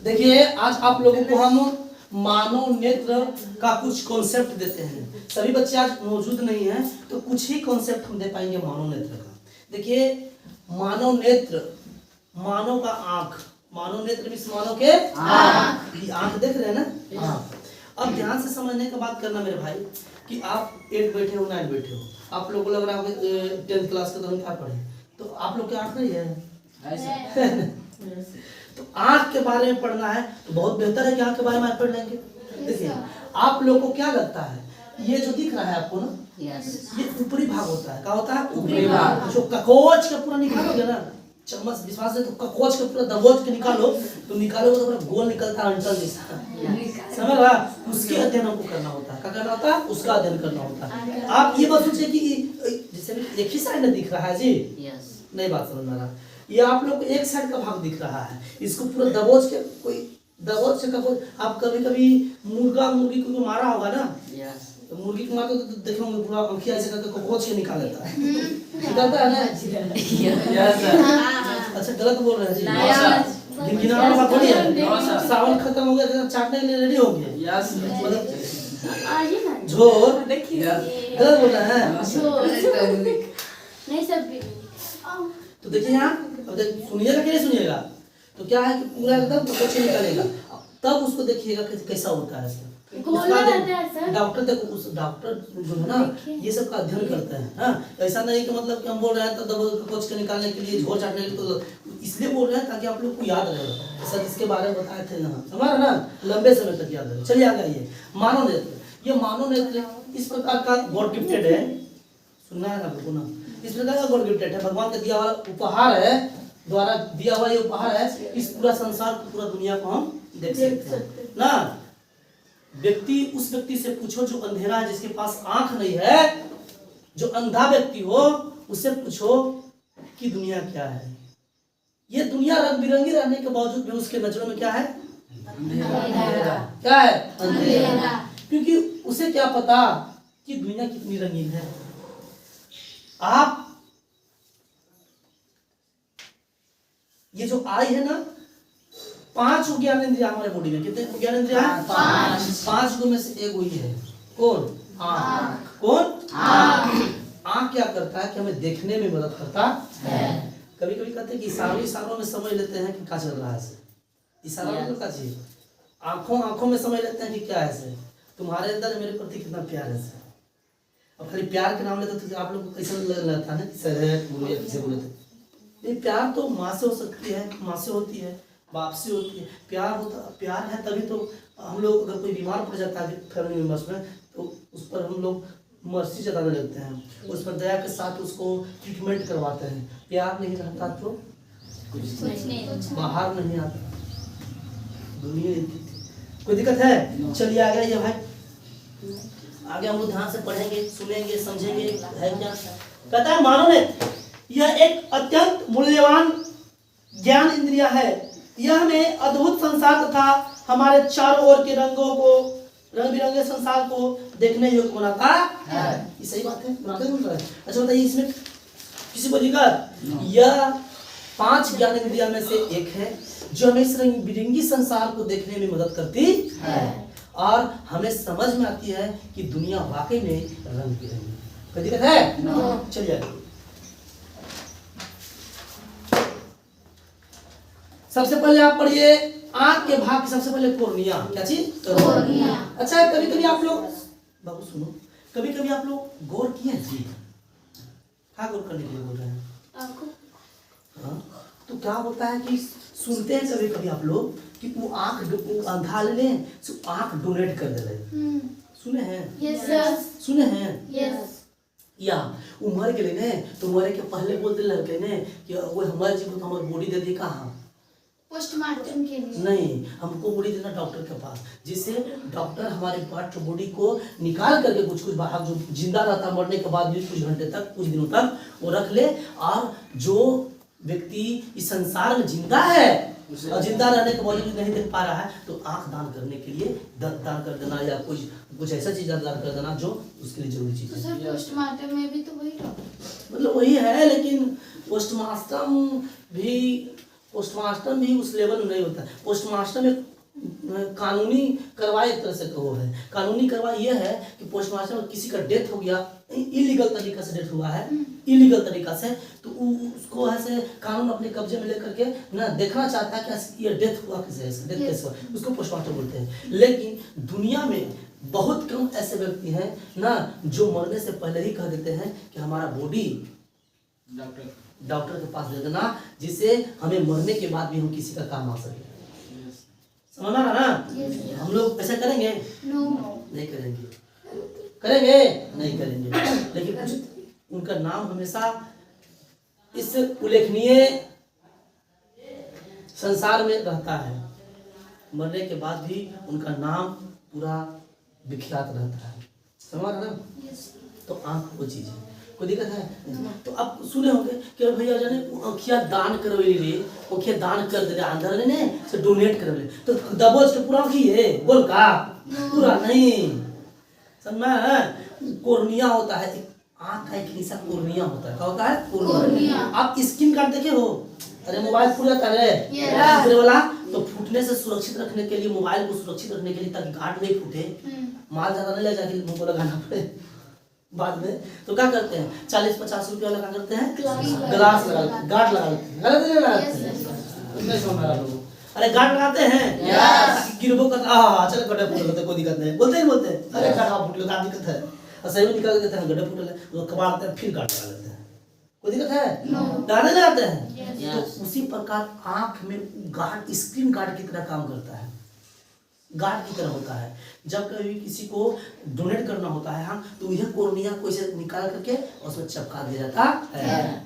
देखिए आज आप लोगों को हम मानव नेत्र का कुछ कॉन्सेप्ट देते हैं। सभी बच्चे आज मौजूद नहीं हैं तो कुछ ही कॉन्सेप्ट हम दे पाएंगे मानव नेत्र का। देखिए मानव नेत्र, मानव का आंख, मानव नेत्र भी मानव के आंख देख रहे हैं ना। हाँ, अब ध्यान से समझने का बात करना मेरे भाई कि आप 8 बैठे हो 9 बैठे हो, आप लोगों को लग रहा होगा 10th क्लास के दौरान क्या पढ़े, तो आप लोग की आंख नहीं है तो आंख के बारे में पढ़ना है तो बहुत बेहतर है कि आंख के बारे में आप पढ़ लेंगे। देखिए आप लोग को क्या लगता है, ये जो दिख रहा है आपको ना, ये ऊपरी भाग होता है। क्या होता है? ऊपरी भाग। जो ककोच का पूरा निकालोगे ना, चम्मच विश्वास है तो ककोच का पूरा दबोच के निकालो, तो निकालोगे तो पूरा गोल निकलता है, अंटल जैसा। समझ रहा? उसके अध्ययन हमको करना होता है। क्या करना होता है? उसका अध्ययन करना होता है। आप ये बात सोचिए कि जैसे एक ही साइड में दिख रहा है जी, नहीं बात समझ में आ रहा, ये आप लोग को एक साइड का भाग दिख रहा है, इसको पूरा दबोच के कोई दबोच से ककोच। आप कभी कभी मुर्गी को मारा होगा ना, तो मुर्गी को मारते तो देखोगे पूरा अंखिया ऐसे करके ककोच के निकाल लेता है, निकालता है ना। अच्छा गलत बोल रहे हैं जी, गिनगिनाना बात थोड़ी है। सावन खत्म हो गया तो चाटने के लिए रेडी हो गए, मतलब झोर गलत बोल रहे हैं नहीं सब। तो देखिए यहाँ अब सुनिएगा कि नहीं सुनिएगा, तो क्या है कि पूरा एकदम ककोच निकलेगा, तब उसको देखिएगा कि कैसा होता है। डॉक्टर देखो, उस डॉक्टर जो है ना ये सब का अध्ययन करते हैं। हाँ, ऐसा नहीं कि मतलब कि हम बोल रहे हैं तो ककोच के निकालने के लिए, झोर चाटने के लिए, तो इसलिए बोल रहे हैं ताकि आप लोग को याद रहे। सर इसके बारे में बताए थे ना, हमारा ना लंबे समय तक याद रहे। चलिए आगे आइए। मानव नेत्र, ये मानव नेत्र इस प्रकार का गॉड गिफ्टेड है, सुनना है ना ना, इस प्रकार का गॉड गिफ्टेड है, भगवान का दिया हुआ उपहार है, द्वारा दिया हुआ ये उपहार है। इस पूरा संसार को, पूरा दुनिया को हम देख सकते हैं ना। उस व्यक्ति से पूछो जो अंधेरा है, जिसके पास आंख नहीं है, जो अंधा व्यक्ति हो, उससे पूछो कि दुनिया क्या है। ये दुनिया रंग बिरंगी रहने के बावजूद भी उसके नजरों में क्या है? अंधेरा। क्या है? अंधेरा। क्योंकि उसे क्या पता कि दुनिया कितनी रंगीन है। आप ये जो आई है ना, 5 ज्ञानेंद्रिय हमारे बॉडी में, कितने ज्ञानेंद्रिय है? 5 में से एक वही है, कौन? आँख। कौन? आँख क्या करता है कि हमें देखने में मदद करता है। कभी कभी कहते हैं कि इशारों में समझ लेते हैं कि क्या चल रहा है। इशारा मतलब क्या चीज? आंखों में समझ लेते हैं कि क्या है, तुम्हारे अंदर मेरे प्रति कितना प्यार है। अब खाली प्यार के नाम लेते तो आप लोग को कैसा लगता है ना कि सर है बोलो या किसे बोले थे। ये प्यार तो माँ से हो सकती है, माँ से होती है, बाप से होती है। प्यार है तभी तो हम लोग, अगर कोई बीमार पड़ जाता है फैमिली मेम्बर्स में, तो उस पर हम लोग मर्सी जताने लगते हैं, उस पर दया के साथ उसको ट्रीटमेंट करवाते हैं। प्यार नहीं रहता तो कुछ नहीं, बाहर नहीं आता दुनिया। कोई दिक्कत है? चलिए आगे आइए भाई, आगे हम लोग ध्यान से पढ़ेंगे, सुनेंगे, समझेंगे है क्या। कहता है मानव नेत्र यह एक अत्यंत मूल्यवान ज्ञान इंद्रिया है। यह हमें अद्भुत संसार तथा हमारे चारों ओर के रंग बिरंगे संसार को देखने योग्य बनाता है। ये सही बात है, बनाते हैं। अच्छा बताइए, इसमें किसी को दिक्कत? यह 5 ज्ञान इंद्रिया में से एक है जो हमें इस रंग बिरंगी संसार को देखने में मदद करती है और हमें समझ में आती है कि दुनिया वाकई में रंग बिरंगी। कोई दिक्कत है? चलिए सबसे पहले आप पढ़िए आंख के भाग की सबसे पहले कोर्निया। क्या चीज? कोर्निया। अच्छा कभी कभी आप लोग बाबू सुनो, कभी कभी आप लोग गौर किए जी? क्या गौर करने के लिए बोल रहे हैं? हाँ, तो क्या होता है कि सुनते हैं कभी कभी आप लोग कि वो आंख अंधा ले आंख डोनेट कर दे रहे। सुने हैं? यस। सुने हैं? यस। या उम्र के लिए ने तो उम्र के पहले बोलते लड़के ने कि वो हमारे जीवन को हमारी बॉडी दे दी। कहाँ? पोस्टमार्टम के लिए नहीं, हमको बॉडी देना डॉक्टर के पास, जिससे डॉक्टर हमारे पार्ट बॉडी को निकाल करके कुछ भाग जो जिंदा रहता मरने के बाद भी कुछ घंटे तक, कुछ दिनों तक वो रख ले। और जो व्यक्ति इस संसार में जिंदा है और जिंदा रहने के बावजूद नहीं देख पा रहा है, तो आंख दान करने के लिए दान कर देना या कुछ ऐसा चीज दान कर देना जो उसके लिए जरूरी चीज है। पोस्टमार्टम में भी तो वही मतलब वही है, लेकिन पोस्टमास्टम भी उस लेवल में नहीं होता। पोस्टमास्टम एक कानूनी कार्रवाई एक तरह से वो है। कानूनी कार्रवाई ये है कि पोस्टमास्टम में किसी का डेथ हो गया, इलीगल तरीका से डेथ हुआ है, इलीगल तरीका से, तो उसको ऐसे कानून अपने कब्जे में लेकर के ना देखना चाहता है कि ये डेथ हुआ किसे, डेथ कैसे हुआ, उसको पोस्टमास्टम बोलते हैं। लेकिन दुनिया में बहुत कम ऐसे व्यक्ति हैं ना जो मरने से पहले ही कह देते हैं कि हमारा बॉडी डॉक्टर के पास दे देना, जिससे हमें मरने के बाद भी हम किसी का काम आ सके। समझ में आ रहा ना? हम लोग ऐसा करेंगे? नहीं करेंगे। करेंगे? नहीं करेंगे। लेकिन कुछ उनका नाम हमेशा इस उल्लेखनीय संसार में रहता है, मरने के बाद भी उनका नाम पूरा विख्यात रहता है। समझ रहे ना? तो आंख वो चीज है, कोई दिक्कत है? तो आप सुने होंगे कि भैया जाने अखिया दान करवेली रे, अखिया दान कर दे अंदर ने से डोनेट करवेले, तो दबोच के पूरा की है बोल का पूरा नहीं। समझ में? कोर्निया होता है, आंख का एक हिस्सा कोर्निया होता है। क्या होता है? कोर्निया। आप स्किन कार्ड देखे हो? अरे मोबाइल फूट जाता है वाला, तो फूटने से सुरक्षित रखने के लिए, मोबाइल को सुरक्षित रखने के लिए, ताकि गार्ड नहीं फूटे, माल ज्यादा नहीं ले जाके मुंह को लगाना पड़े बाद में, तो क्या करते हैं 40-50 रुपये वाला क्या करते हैं ग्लास लगा, गार्ड लगा लेते हैं। अरे गार्ड लगाते हैं गिरबो कर चल गड्ढा फूट लेते, कोई दिक्कत नहीं, बोलते ही बोलते हैं अरे गड्ढा फूट लो, क्या दिक्कत है, और सही में निकाल देते हैं गड्ढा फूट ले, वो कबाड़ते हैं, फिर गार्ड लगा लेते हैं, कोई दिक्कत है? लगाने लगाते हैं। तो उसी प्रकार आंख में गार्ड, स्क्रीन गार्ड की तरह काम करता है, गार्ड की तरह होता है। जब कभी किसी को डोनेट करना होता है, हाँ, तो यह कोर्निया को इसे निकाल करके और उसमें चिपका दिया जाता है।